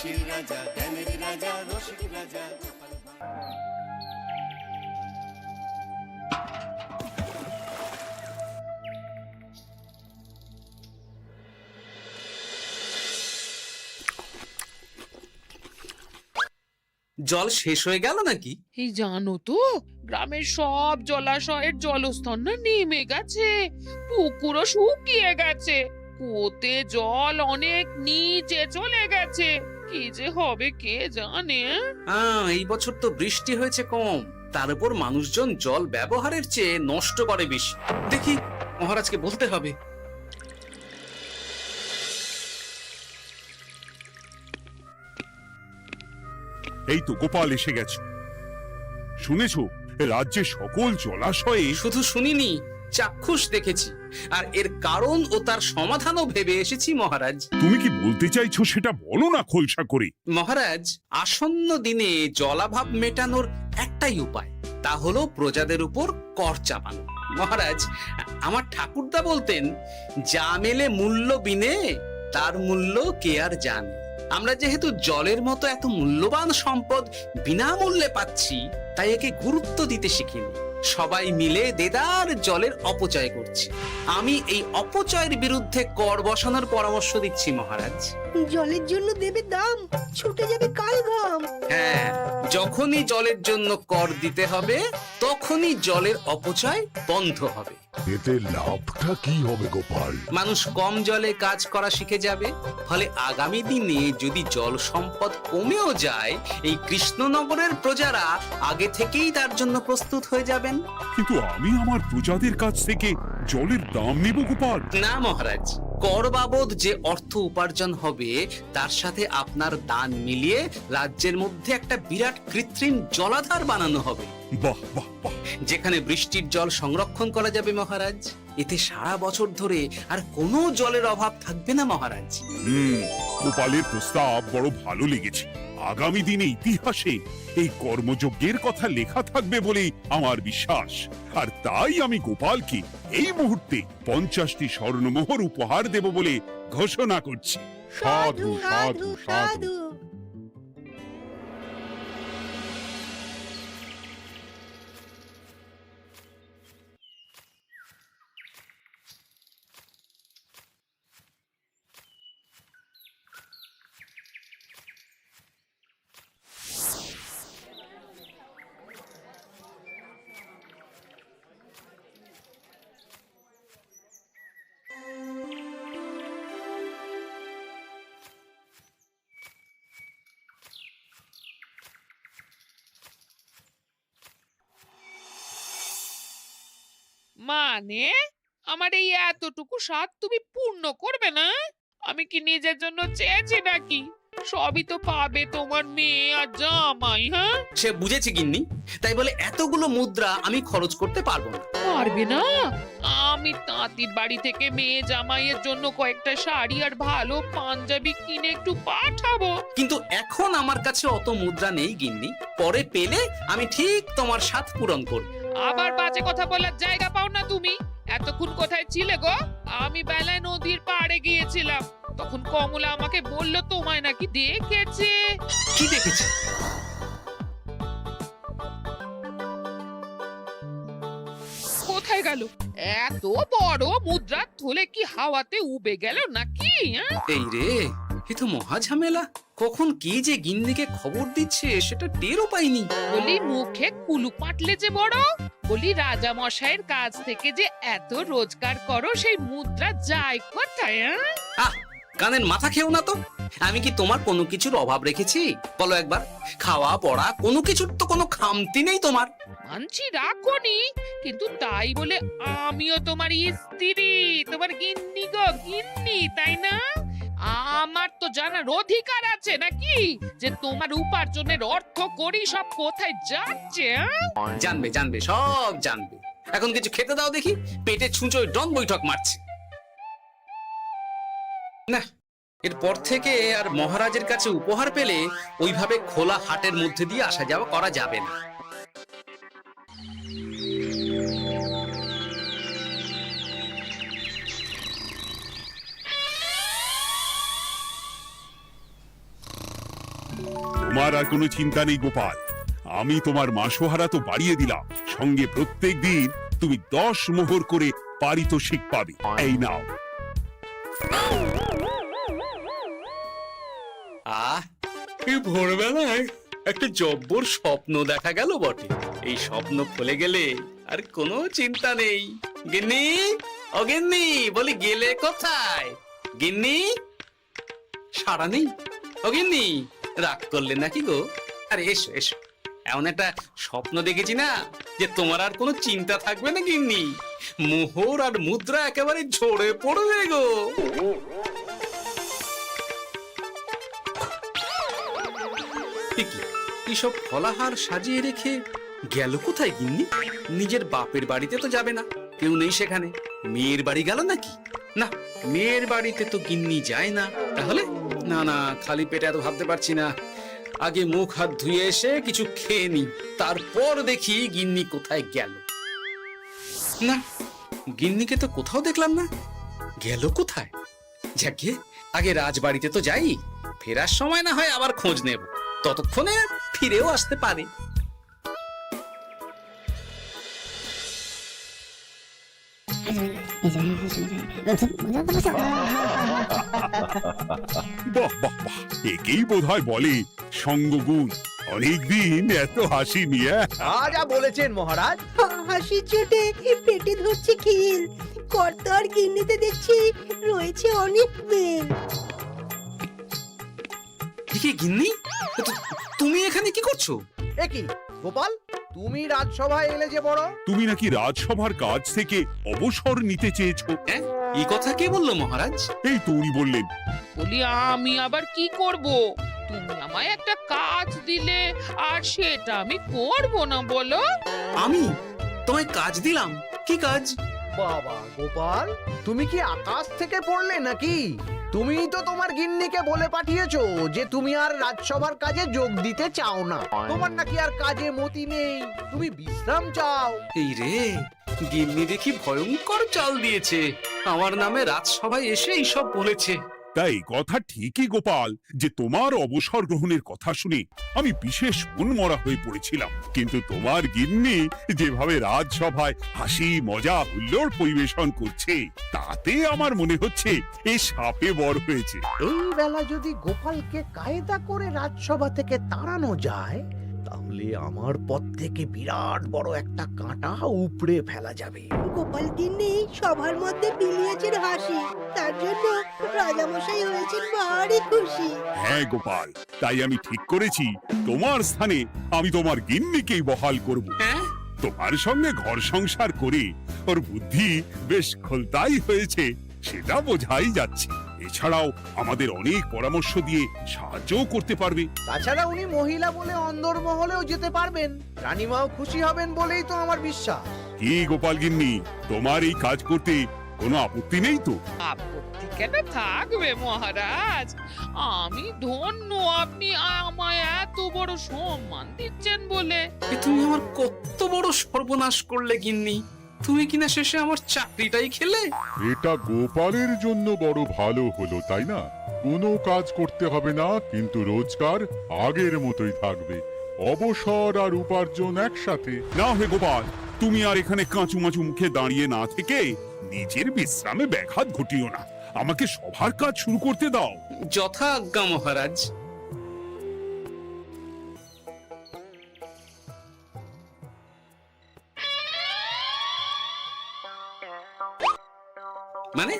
হাসির রাজা, জ্ঞানের রাজা, রসিক রাজা। জল শেষ হয়ে গেল নাকি? এই জানো তো, গ্রামের সব জলাশয়ের জলস্তর না নেমে গেছে, পুকুরও শুকিয়ে গেছে, কুয়োতে জল অনেক নিচে চলে গেছে। কি যে হবে কে জানে। এই বছর তো বৃষ্টি হয়েছে কম, তার উপর মানুষজন জল ব্যবহারের চেয়ে নষ্ট করে বেশি। দেখি, মহারাজকে বলতে হবে। এই তো গোপাল এসে গেছে। শুনেছো, রাজ্যের সকল জলাশয়ে শুধু শুনিনি, চাক্ষুষ দেখেছি, আর এর কারণ ও তার সমাধানও ভেবে এসেছি মহারাজ। তুমি কি বলতে চাইছো সেটা বলো না খোলসা করে। মহারাজ, আসন্ন দিনে জলাভাব মেটানোর একটাই উপায়, তা হলো প্রজাদের উপর কর চাপানো। মহারাজ, আমার ঠাকুরদা বলতেন, যা মেলে মূল্য বিনে তার মূল্য কে আর জানে। আমরা যেহেতু জলের মতো এত মূল্যবান সম্পদ বিনামূল্যে পাচ্ছি, তাই একে গুরুত্ব দিতে শিখিনি। সবাই মিলে দেদার জলের অপচয় করছে। আমি এই অপচয়ের বিরুদ্ধে কর বসানোর পরামর্শ দিচ্ছি মহারাজ। জলের জন্য দেবে দাম, ছুটে যাবে কাল ঘাম। হ্যাঁ, যখনই জলের জন্য কর দিতে হবে, তখনই জলের অপচয় বন্ধ হবে। এতে লাভটা কি হবে গোপাল? মানুষ কম জলে কাজ করা শিখে যাবে, ফলে আগামী দিনে যদি জল সম্পদ কমেও যায়, এই কৃষ্ণনগরের প্রজারা আগে থেকেই তার জন্য প্রস্তুত হয়ে যাবেন। কিন্তু আমি আমার প্রজাদের কাছ থেকে জলের দাম নেব গোপাল? না মহারাজ, কর বাবদ যে অর্থ উপার্জন হবে, তার সাথে আপনার দান মিলিয়ে রাজ্যের মধ্যে একটা বিরাট কৃত্রিম জলাধার বানানো হবে। বাহ বাহ বাহ! যেখানে বৃষ্টির জল সংরক্ষণ করা যাবে মহারাজ। এতে সারা বছর ধরে আর কোনো জলের অভাব থাকবে না মহারাজ। গোপালের প্রস্তাব বড় ভালো লেগেছে। আগামী দিনে ইতিহাসে এই কর্মযজ্ঞের কথা লেখা থাকবে বলেই আমার বিশ্বাস। আর তাই আমি গোপালকে এই মুহূর্তে 50টি স্বর্ণমোহর উপহার দেব বলে ঘোষণা করছি। সাধু সাধু সাধু। মানে আমার এই এতটুকু স্বাদ তুমি পূর্ণ করবে না? আমি কি নিজের জন্য চেয়েছি নাকি? সবই তো পাবে তোমার মেয়ে আর জামাই। হ্যাঁ, সে বুঝেছি গিন্নি, তাই বলে এতগুলো মুদ্রা আমি খরচ করতে পারবো না। পারবে না? আমি তাঁতির বাড়ি থেকে মেয়ে জামাইয়ের জন্য কয়েকটা শাড়ি আর ভালো পাঞ্জাবি কিনে একটু পাঠাবো। কিন্তু এখন আমার কাছে অত মুদ্রা নেই গিন্নি, পরে পেলে আমি ঠিক তোমার স্বাদ পূরণ করব। আবার বাজে কথা বলার জায়গা পাও না তুমি। এতক্ষণ কোথায় ছিলে গো? আমি বেলায় নদীর পাড়ে গিয়েছিলাম, তখন কমলা আমাকে বলল তোমায় নাকি দেখেছে। কি দেখেছি? কোথায় গেল? এত বড় মুদ্রা থলে কি হাওয়াতে উবে গেল নাকি? এই রে, এ তো মহা ঝামেলা। কখন কি যে গিন্নিকে খবর দিচ্ছে সেটা টেরও পাইনি। বলি মুখে কুলু পাটলে যে বড়, বলি রাজা মশাইয়ের কাছ থেকে যে এত রোজগার করো, সেই মুদ্রা যায় কোথায়? আহ, কানের মাথা খেও না তো। আমি কি তোমার কোনো কিছুর অভাব রেখেছি? বলো একবার। খাওয়া পড়া কোনো কিছুর তো কোনো খামতি নেই তোমার। মানছি রাখোনি, কিন্তু তাই বলে আমিও তোমার স্ত্রী, তোমার গিন্নি গো গিন্নি, তাই না? আমার তো জানার অধিকার আছে নাকি যে তোমার উপার্জনের অর্থ করি সব কোথায় যাচ্ছে? জানবে জানবে, সব জানবে। এখন কিছু খেতে দাও দেখি, পেটে ছুঁচোয় ডন বৈঠক মারছে। না, এরপর থেকে আর মহারাজের কাছে উপহার পেলে ওইভাবে খোলা হাটের মধ্যে দিয়ে আসা যাওয়া করা যাবে না। তোমার আর কোনো চিন্তা নেই গোপাল, আমি তোমার মাসোহারা তো বাড়িয়ে দিলাম, সঙ্গে প্রত্যেক দিন তুমি 10 মোহর করে পারিতোষিক পাবে। এই নাও। এই ভোরবেলায় একটা জব্বর স্বপ্ন দেখা গেল বটে। এই স্বপ্ন খুলে গেলে আর কোনো চিন্তা নেই। গিন্নি, ও গিন্নি, বলি গেলে কোথায়? গিন্নি, সারা নেই। ও গিন্নি, রাগ করলে নাকি গো? আরে এসো এসো, এমন একটা স্বপ্ন দেখেছি না যে তোমার আর কোনো চিন্তা থাকবে না গিন্নি। মোহর আর মুদ্রা একেবারে ঝরে পড়বে গো। এইসব ফলাহার সাজিয়ে রেখে গেল কোথায় গিন্নি? নিজের বাপের বাড়িতে তো যাবে না, কেউ নেই সেখানে। মেয়ের বাড়ি গেল নাকি? না, মেয়ের বাড়িতে তো গিন্নি যায় না। তাহলে না না, খালি পেটে এত ভাবতে পারছি না। আগে মুখ হাত ধুয়ে এসে কিছু খেয়ে নি, তারপর দেখি গিন্নি কোথায় গেল। না, গিন্নিকে তো কোথাও দেখলাম না। গেল কোথায়? যাকে আগে রাজবাড়িতে তো যাই, ফেরার সময় না হয় আবার খোঁজ নেব, ততক্ষণে ফিরেও আসতে পারে। বাহ বাহ বাহ, একেই বোধহয় বলে সঙ্গগুণ। অনেকদিন এত হাসি নিয়ে। যা বলেছেন মহারাজ। হাসির চোটে পেটে ধরছে খিল। কর্তা আর গিন্নিতে দেখছি রয়েছে অনেক প্রেম। কি গিন্নি, তুমি এখানে কি করছো? কি গোপাল, তুমি রাজসভায় এলে যে বড়? তুমি নাকি রাজসভার কাজ থেকে অবসর নিতে চেয়েছো? হ্যাঁ, এই কথা কে বললো মহারাজ? এই তো উনি বললেন। বলি আমি আবার কি করব? তুমি আমায় একটা কাজ দিলে আর সেটা আমি করব না বলো? আমি তোমায় কাজ দিলাম? কি কাজ? বাবা গোপাল, তুমি কি আকাশ থেকে পড়লে নাকি? তুমি তো তোমার গিন্নিকে বলে পাঠিয়েছো যে তুমি আর রাজসভার কাজে যোগ দিতে চাও না। তোমার নাকি আর কাজে মতি নেই, তুমি বিশ্রাম চাও। এই রে, গিন্নি দেখি ভয়ঙ্কর চাল দিয়েছে। আমার নামে রাজসভায় এসে এইসব বলেছে। তাই কথা ঠিকই গোপাল, যে তোমার অবসর গ্রহণের কথা শুনে আমি বিশেষ মনমরা হয়ে পড়েছিলাম। কিন্তু তোমার গিন্নি যেভাবে রাজসভায় হাসি মজা হুল্লোড় পরিবেশন করছে, তাতে আমার মনে হচ্ছে এ সাপে বর হয়েছে। এই বেলা যদি গোপালকে কায়দা করে রাজসভা থেকে তাড়ানো যায়, তাহলে আমার পথ থেকে বিরাট বড় একটা কাঁটা উপড়ে ফেলা যাবে। গোপাল গিন্নি সবার মধ্যে বিলিয়েছেন হাসি, তার জন্য রাজামশাই হয়েছেন ভারী খুশি। হ্যাঁ গোপাল, তাই আমি ঠিক করেছি তোমার স্থানে আমি তোমার গিন্নিকেই বহাল করব। হ্যাঁ, তোমার সঙ্গে ঘর সংসার করে ওর বুদ্ধি বেশ খোলতাই হয়েছে, সেটা বোঝাই যাচ্ছে। এছাড়াও আমাদের অনেক পরামর্শ দিয়ে সাহায্যও করতে পারবে। তাছাড়া উনি মহিলা বলে অন্দরমহলেও যেতে পারবেন, রানীমাও খুশি হবেন বলেই তো আমার বিশ্বাস। কি গোপাল গিন্নি, তোমার এই কাজ করতে কোনো আপত্তি নেই তো? আপত্তি কেন থাকবে মহারাজ? আমি ধন্য আপনি আমায় এত বড় সম্মান দিচ্ছেন বলে। এ তুমি আমার কত বড় সর্বনাশ করলে গিন্নি। তুমি কিনা শেষে আমার চাকরিটাই খেলে। এটা গোপালের জন্য বড় ভালো হলো, তাই না? কোনো কাজ করতে হবে না, কিন্তু রোজগার আগের মতোই থাকবে। অবসর আর উপার্জন একসাথে। না হে গোপাল, তুমি আর এখানে কাঁচু মাচু মুখে দাঁড়িয়ে না থেকে নিজের বিশ্রামে ব্যাঘাত ঘটিও না। আমাকে সবার কাজ শুরু করতে দাও। যথা আজ্ঞা মহারাজ। মানে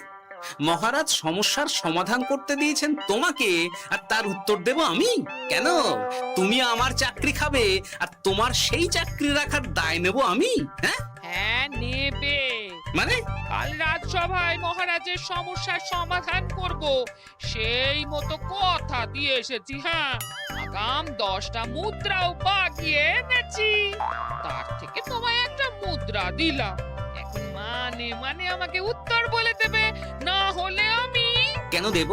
মহারাজ সমস্যার সমাধান করতে দিয়েছেন তোমাকে, আর তার উত্তর দেব আমি? কেন? তুমি আমার চাকরি খাবে আর তোমার সেই চাকরি রাখার দায় নেব আমি? হ্যাঁ হ্যাঁ, নেবে। মানে কাল রাজসভায় মহারাজের সমস্যার সমাধান করব, সেই মতো কথা দিয়ে এসেছি। হ্যাঁ, আগাম 10টা মুদ্রাও বাগিয়ে এনেছি। তার থেকে তোমায় একটা মুদ্রা দিলাম। এখন মানে মানে আমাকে উত্তর বলে দেবে, না হলে আমি কেন দেব?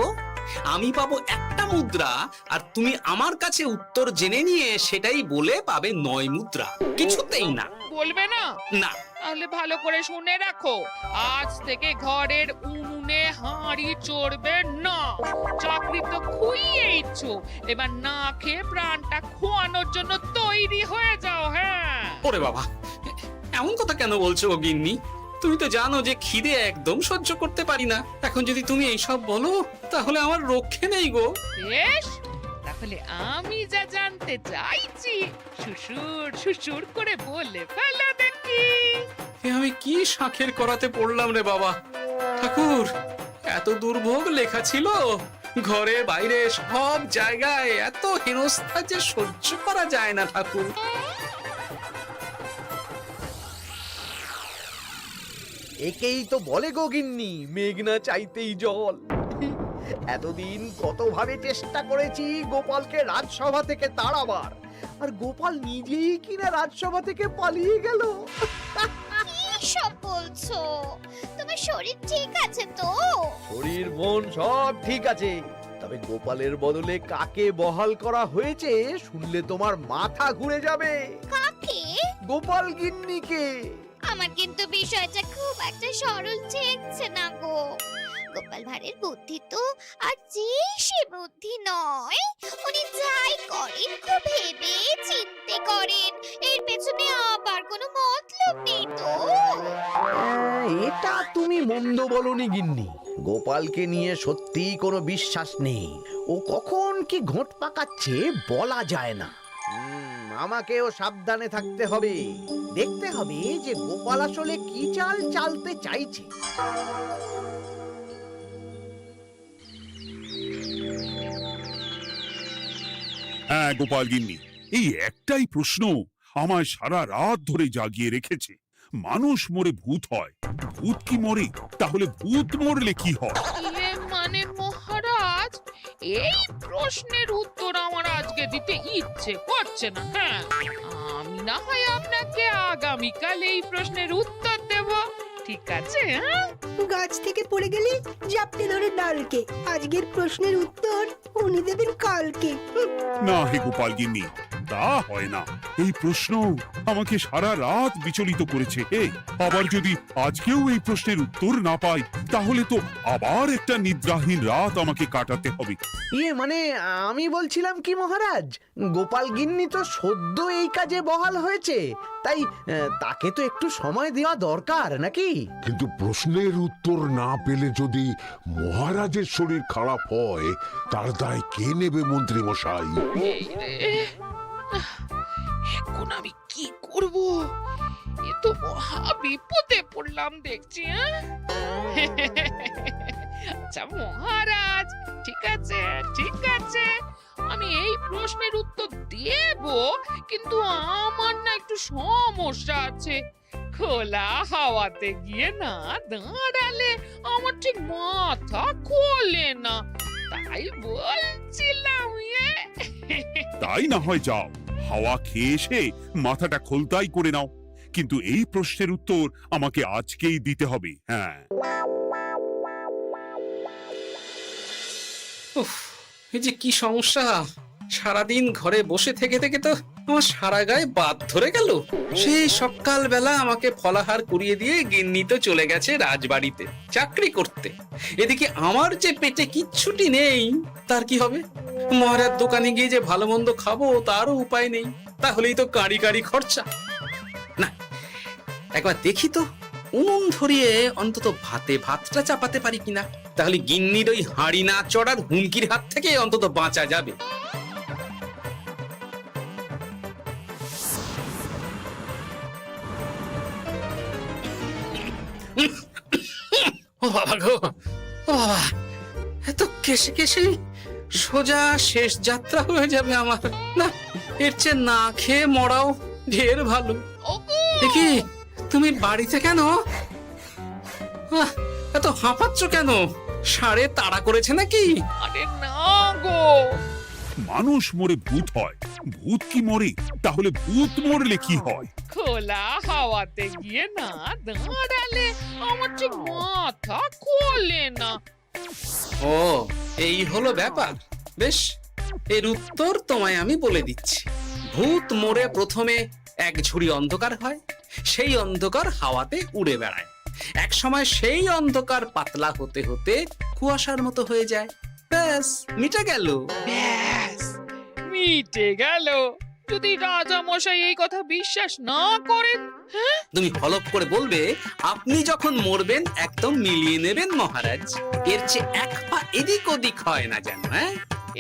আমি পাবো একটা মুদ্রা, আর তুমি আমার কাছে উত্তর জেনে নিয়ে সেটাই বলে পাবে 9 মুদ্রা। কিছুতেই না। বলবে না? না। তাহলে ভালো করে শুনে রাখো, আজ থেকে ঘরের উনুনে হাঁড়ি চড়বে না। চাকরি তো খুইয়েই নিচ্ছ, এবার না খেয়ে প্রাণটা খোয়ানোর জন্য তৈরি হয়ে যাও। হ্যাঁ, ওরে বাবা, এমন কথা কেন বলছো গো গিন্নি? তুমি তো জানো যে খিদে একদম সহ্য করতে পারি না। এখন যদি তুমি এইসব বলো তাহলে আমার রক্ষে নেই গো। বেশ, তাহলে আমি যা জানতে চাইছি শ্বশুর শ্বশুর করে বলে ফেলো দেখি। এ আমি কি শাঁখের করাতে পড়লাম রে বাবা। ঠাকুর, এত দুর্ভোগ লেখা ছিল, ঘরে বাইরে সব জায়গায় এত হেনস্থা যে সহ্য করা যায় না ঠাকুর। একেই তো বলে গো গিন্নি, মেঘ না চাইতেই জল। এতদিন কতভাবে চেষ্টা করেছি গোপালকে রাজসভা থেকে তাড়াবার, আর গোপাল নিজেই কিনা রাজসভা থেকে পালিয়ে গেল। সব বলছো? তোমার শরীর ঠিক আছে তো? শরীর মন সব ঠিক আছে, তবে গোপালের বদলে কাকে বহাল করা হয়েছে শুনলে তোমার মাথা ঘুরে যাবে। কাকে? গোপাল গিন্নিকে। আমার কিন্তু বিষয়টা খুব একটা সরল ঠেকছে না গো। গোপাল ভাঁড়ের বুদ্ধি তো আর যে সে বুদ্ধি নয়। উনি যাই করেন খুব ভেবে চিন্তে করেন, এর পেছনে আবার কোনো মতলব নেই তো। এটা তুমি মন্দ বলনি গিন্নি। গোপালকে নিয়ে সত্যিই কোনো বিশ্বাস নেই। ও কখন কি ঘোট পাকাচ্ছে বলা যায় না। আমাকেও সাবধানে থাকতে হবে। দেখতে হবে যে গোপাল আসলে কি চাল চালতে চাইছে। হ্যাঁ গোপাল গিন্নি, এই একটাই প্রশ্ন আমায় সারা রাত ধরে জাগিয়ে রেখেছে। মানুষ মরে ভূত হয়, ভূত কি মরে? তাহলে ভূত মরলে কি হয়? মানে মহারাজ, এই প্রশ্নের উত্তর আমার আজকে দিতে ইচ্ছে করছে না। হ্যাঁ, আমি না হয় আপনাকে আগামীকাল এই প্রশ্নের উত্তর দেব, ঠিক আছে? হ্যাঁ, গাছ থেকে পড়ে গেলে জাপটে ধরে ডালকে। আজকের প্রশ্নের উত্তর উনি দেবেন কালকে। না হে গোপাল গিন্নি, তা হয় না। এই প্রশ্ন আমাকে সারা রাত বিচলিত করেছে। আবার যদি আজকেও এই প্রশ্নের উত্তর না পাই তাহলে তো আবার একটা নিদ্রাহীন রাত আমাকে কাটাতে হবে। মানে আমি বলছিলাম কি মহারাজ, গোপাল গিন্নি তো সদ্য এই কাজে বহাল হয়েছে, তাই তাকে তো একটু সময় দেওয়া দরকার নাকি? কিন্তু প্রশ্নের উত্তর না পেলে যদি মহারাজের শরীর খারাপ হয় তার দায় কে নেবে মন্ত্রী মশাই? এই রে, এখন আমি কি করব? এ তো মহা বিপদে পড়লাম দেখছি। আচ্ছা মহারাজ, ঠিক আছে ঠিক আছে, আমি এই প্রশ্নের উত্তর দেব, কিন্তু আমার না একটু সমস্যা আছে। খোলা হাওয়াতে গিয়ে না দাঁড়ালে আমার ঠিক মাথা খোলে না, তাই বলছিলাম। তাই না হয় যাও, হাওয়া খেয়ে এসে মাথাটা খোলতাই করে নাও, কিন্তু এই প্রশ্নের উত্তর আমাকে আজকেই দিতে হবে। হ্যাঁ, উফ, এই যে কি সমস্যা! সারাদিন ঘরে বসে থেকে থেকে তো আমার সারা গায়ে বাদ ধরে গেল। সেই সকালবেলা আমাকে ফলাহার করিয়ে দিয়ে গিন্নি তো চলে গেছে রাজবাড়িতে চাকরি করতে। এদিকে আমার যে পেটে কিচ্ছুটি নেই, তার কি হবে? মহারাজ দোকানে গিয়ে যে ভালো মন্দ খাবো তারও উপায় নেই, তাহলেই তো কাঁড়ি কাঁড়ি খরচা। না, একবার দেখি তো উনুন ধরিয়ে অন্তত ভাতটা চাপাতে পারি কিনা, তাহলে গিন্নির ওই হাঁড়ি না চড়ার হুমকির হাত থেকে অন্তত বাঁচা যাবে। ও বাবা গো, ও বাবা, এত কেসে কেসে সোজা শেষ যাত্রা হয়ে যাবে আমার। না, এর চেয়ে না খেয়ে মরাও ঢের ভালো। দেখি তুমি বাড়িতে কেন? এত হাঁপাচ্ছ কেন? সাড়ে তাড়া করেছে নাকি? আরে না গো, মানুষ মরে ভূত হয়, ভূত কি মরে? তাহলে ভূত মরলে কি হয়? খোলা হাওয়াতে গিয়ে না দাঁড়ালে আমার ঠিক মাথা খোলে না। ও, এই হলো ব্যাপার। বেশ, এর উত্তর তোমায় আমি বলে দিচ্ছি। ভূত মরে প্রথমে এক ঝুড়ি অন্ধকার হয়, সেই অন্ধকার হাওয়াতে উড়ে বেড়ায়। এক সময় সেই অন্ধকার পাতলা হতে হতে কুয়াশার মতো হয়ে যায়। ব্যাস, মিটে গেল। ব্যাস, মিটে গেল। যদি রাজা মশাই এই কথা বিশ্বাস না করেন, তুমি হলপ করে বলবে আপনি যখন মরবেন একদম মিলিয়ে নেবেন মহারাজ, এর চেয়ে এক পা এদিক ওদিক হয় না যেন। হ্যাঁ,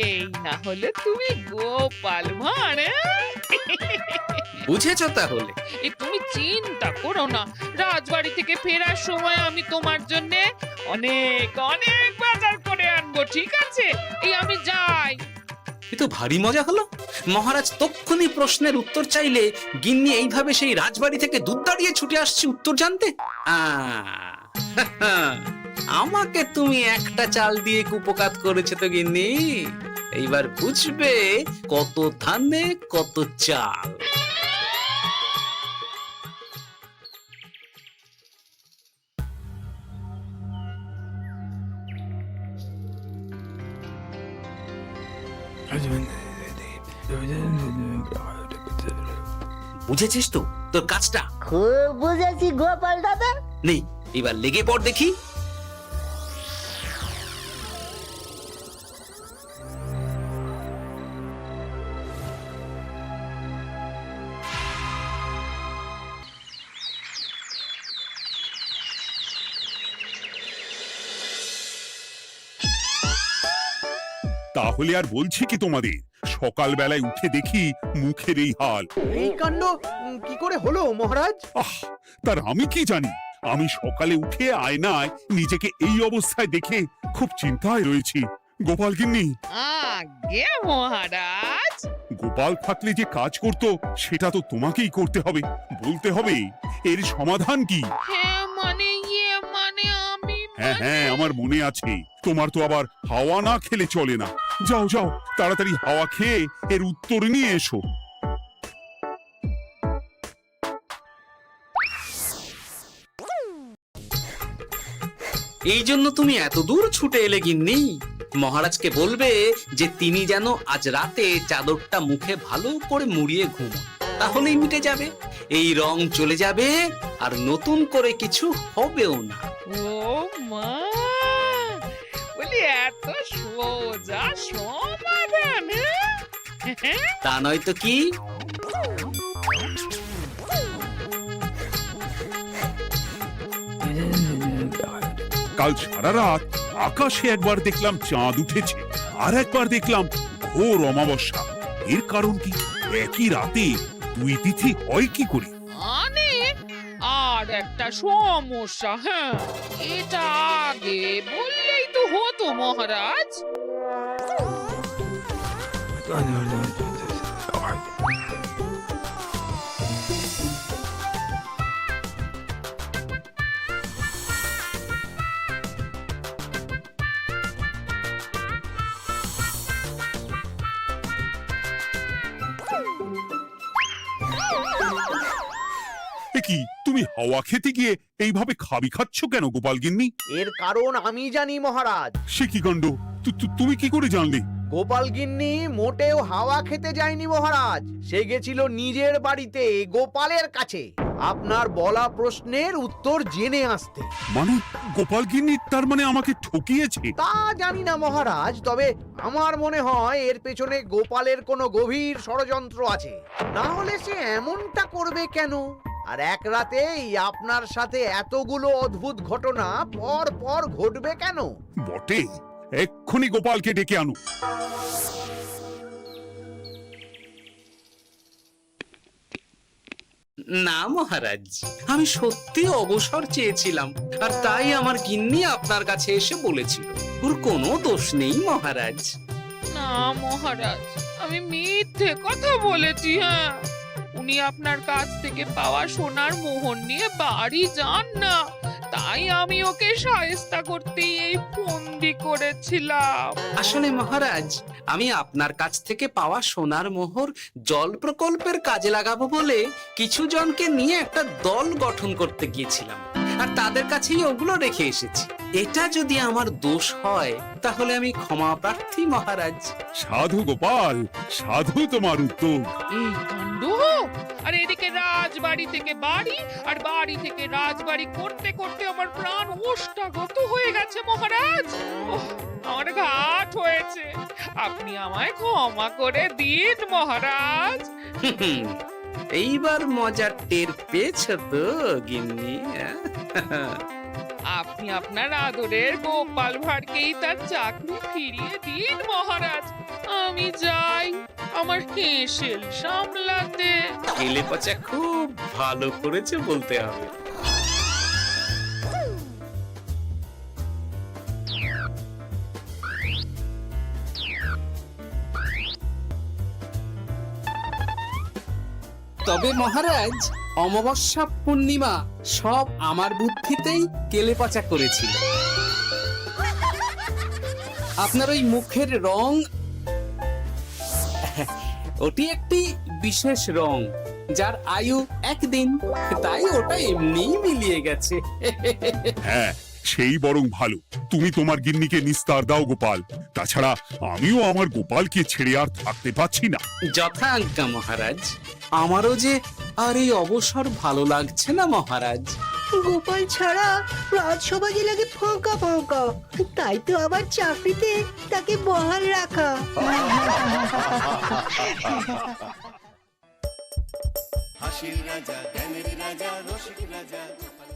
এই না হলে তুমি গোপাল ভাঁড়। বুঝেছো তাহলে? এই তুমি চিন্তা করো না, রাজবাড়ি থেকে ফেরার সময় আমি তোমার জন্য অনেক অনেক বাজার করে আনবো, ঠিক আছে? এই আমি যাই। এ তো ভারী মজা হলো। মহারাজ তক্ষুনি প্রশ্নের উত্তর চাইলে গিন্নি এইভাবে সেই রাজবাড়ি থেকে দুধ দাঁড়িয়ে ছুটে আসছে উত্তর জানতে। আমাকে তুমি একটা চাল দিয়ে কুপকাত করেছে তো গিন্নি। এইবার বুঝবে কত ধানে কত চাল। বুঝেছিস তো তোর কাজটা? খুব বুঝেছি গোপাল দাদা। নেই, এবার লেগে পড় দেখি। তাহলে আর বলছি কি তোমাদের, সকালবেলায় উঠে দেখি মুখের এই হাল। এই কাণ্ড কি করে হলো মহারাজ? আহ, তার আমি কি জানি। আমি সকালে উঠে আয়নায় নিজেকে এই অবস্থায় দেখে খুব চিন্তায় রয়েছি। গোপাল গিন্নি, আগে মহারাজ, গোপাল থাকলে যে কাজ করতো সেটা তো তোমাকেই করতে হবে। বলতে হবে এর সমাধান কি। হ্যাঁ মানে আমি হ্যাঁ হ্যাঁ, আমার মনে আছে। তোমার তো আবার হাওয়া না খেলে চলে না। যাও যাও, তাড়াতাড়ি হাওয়া খেয়ে এর উত্তর নিয়ে এসো। এই জন্য তুমি এত দূর ছুটে এলে গিন্নি? মহারাজকে বলবে যে তিনি যেন আজ রাতে চাদরটা মুখে ভালো করে মুড়িয়ে ঘুমোন, তাহলেই মিটে যাবে। এই রং চলে যাবে আর নতুন করে কিছু হবেও না। ও মা, বলি এত সোজা সমাধান? তা নয় তো কি? কাল সারা রাত আকাশে একবার দেখলাম চাঁদ উঠেছে, আর একবার দেখলাম ঘোর অমাবস্যা। এর কারণ কি? একই রাতে দুই তিথি হয় কি করে? মানে আর একটা সমস্যা। হ্যাঁ, এটা আগে বললেই তো হতো মহারাজ। কি তুমি হাওয়া খেতে গিয়ে এইভাবে খাবি খাচ্ছ কেন গোপাল গিন্নি? এর কারণ আমি জানি মহারাজ। সে কি কাণ্ড! তুমি কি করে জানলে? গোপাল গিন্নি মোটেও হাওয়া খেতে যায়নি মহারাজ, সে গেছিল নিজের বাড়িতে গোপালের কাছে আপনার বলা প্রশ্নের উত্তর জেনে আসতে। মানে গোপাল গিন্নি তার মানে আমাকে ঠকিয়েছে? তা জানি না মহারাজ, তবে আমার মনে হয় এর পেছনে গোপালের কোনো গভীর ষড়যন্ত্র আছে। না হলে সে এমনটা করবে কেন? আর এক রাতেই আপনার সাথে এতগুলো অদ্ভুত ঘটনা পর পর ঘটবে কেন? বটে, এক্ষুনি গোপালকে ডেকে আনো। না মহারাজ, আমি সত্যি অবসর চেয়েছিলাম, আর তাই আমার গিন্নি আপনার কাছে এসে বলেছিল। ওর কোনো দোষ নেই মহারাজ। না মহারাজ, আমি মিথ্যে কথা বলেছি। হ্যাঁ, উনি আপনার কাছ থেকে পাওয়া সোনার মোহর নিয়ে বাড়ি যান না, তাই আমি ওকে শায়েস্তা করতে এই ফন্দি করেছিলাম। আসলে মহারাজ, আমি আপনার কাছ থেকে পাওয়া সোনার মোহর জল প্রকল্পের কাজে লাগাবো বলে কিছু জনকে নিয়ে একটা দল গঠন করতে গিয়েছিলাম, আর তাদের কাছেই ওগুলো রেখে এসেছি। এটা যদি আমার দোষ হয় তাহলে আমি ক্ষমা প্রার্থী মহারাজ। সাধু গোপাল, সাধু তোমার উত্তর। এই কাণ্ড! আর এদিকে রাজবাড়ি থেকে বাড়ি, আর বাড়ি থেকে রাজবাড়ি করতে করতে আমার প্রাণ ওষ্ঠাগত হয়ে গেছে মহারাজ। ওহ, আমার ঘাট হয়েছে, আপনি আমায় ক্ষমা করে দিন মহারাজ। হুম, এইবার মজার টের পেয়েছ তো গিন্নি? আপনি আপনার আদরের গোপাল ভাঁড়কেই তার চাকরি ফিরিয়ে দিন মহারাজ। আমি যাই আমার হেসেল সামলাতে। কেলে পচা খুব ভালো করেছে বলতে হবে। তবে মহারাজ, অমাবস্যা পূর্ণিমা সব আমার বুদ্ধিতেই কেলেপচা করেছিল। আপনার ওই মুখের রং, ওটি একটি বিশেষ রং যার আয়ু একদিন, তাই ওটা এমনিই মিলিয়ে গেছে। হ্যাঁ, সেই বরং ভালো। তুমি তোমার গিন্নিকে নিস্তার দাও গোপাল। তাছাড়া আমিও আমার গোপালকে ছেড়ে আর থাকতে পারছি না। যথা আজ্ঞা মহারাজ। আমারও যে আর এই অবসর ভালো লাগছে না মহারাজ। গোপাল ছাড়া রাজসভা যে লাগে ফাঁকা ফাঁকা, তাই তো আবার চাকরিতে তাকে বহাল রাখা। হাসির রাজা জ্ঞানের রাজা রসিক রাজা গোপাল